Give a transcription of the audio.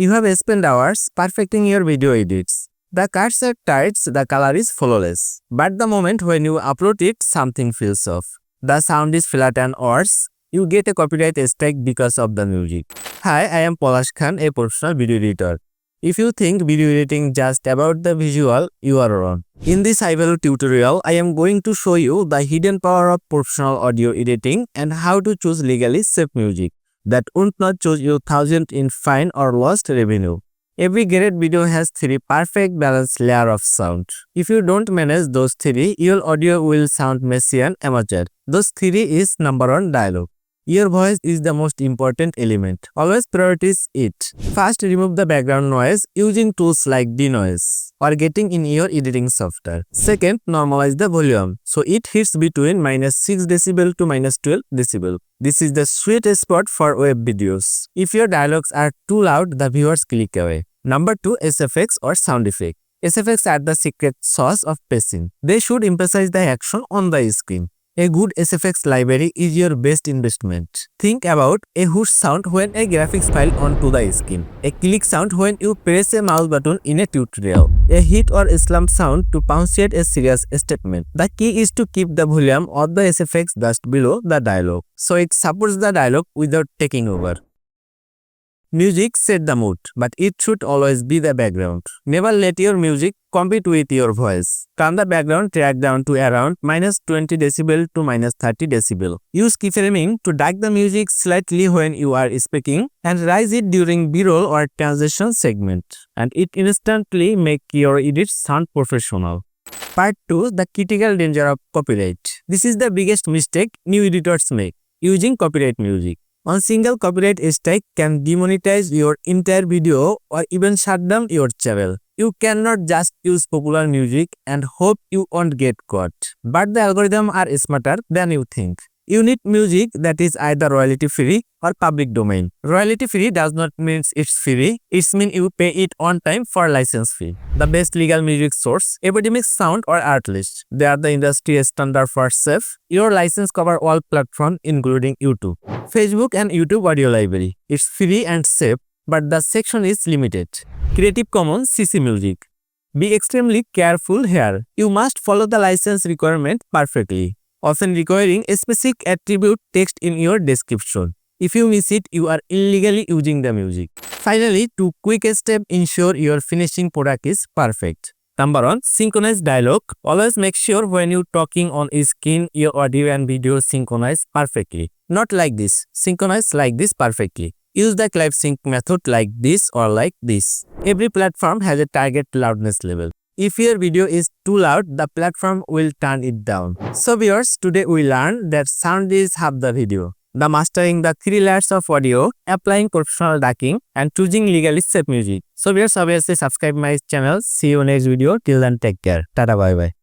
You have spent hours perfecting your video edits. The cuts are tight, the color is flawless. But the moment when you upload it, something feels off. The sound is flat and worse. You get a copyright strike because of the music. Hi, I am Palash Khan, a professional video editor. If you think video editing just about the visual, you are wrong. In this high-value tutorial, I am going to show you the hidden power of professional audio editing and how to choose legally safe music that won't not choose you thousands in fine or lost revenue. Every great video has 3 perfect balanced layers of sound. If you don't manage those 3, your audio will sound messy and amateur. Those 3 is number 1, dialogue. Your voice is the most important element. Always prioritize it. First, remove the background noise using tools like denoise or getting in your editing software. Second, normalize the volume so it hits between -6 dB to -12 dB. This is the sweet spot for web videos. If your dialogues are too loud, the viewers click away. Number 2, SFX or sound effect. SFX are the secret sauce of pacing. They should emphasize the action on the screen. A good SFX library is your best investment. Think about a whoosh sound when a graphics file onto the screen, a click sound when you press a mouse button in a tutorial, a hit or slump sound to punctuate a serious statement. The key is to keep the volume of the SFX just below the dialogue, so it supports the dialogue without taking over. Music set the mood, but it should always be the background. Never let your music compete with your voice. Turn the background track down to around -20 dB to -30 dB. Use keyframing to duck the music slightly when you are speaking and raise it during B-roll or transition segment, and it instantly make your edits sound professional. Part 2, the critical danger of copyright. This is the biggest mistake new editors make, using copyright music. One single copyright strike can demonetize your entire video or even shut down your channel. You cannot just use popular music and hope you won't get caught. But the algorithms are smarter than you think. You need music that is either royalty free or public domain. Royalty free does not mean it's free, it means you pay it on time for license fee. The best legal music source, Epidemic Sound or Artlist. They are the industry standard for safe. Your license cover all platforms including YouTube, Facebook and YouTube Audio Library. It's free and safe, but the section is limited. Creative Commons CC Music. Be extremely careful here. You must follow the license requirement perfectly, often requiring a specific attribute text in your description. If you miss it, you are illegally using the music. Finally, 2 quick steps ensure your finishing product is perfect. Number 1, synchronize dialogue. Always make sure when you're talking on screen, your audio and video synchronize perfectly. Not like this. Synchronize like this perfectly. Use the clip sync method like this or like this. Every platform has a target loudness level. If your video is too loud, the platform will turn it down. So viewers, today we learned that sound is half the video. The mastering the 3 layers of audio, applying professional ducking, and choosing legally safe music. So viewers, obviously subscribe my channel. See you next video. Till then, take care. Tata, bye bye.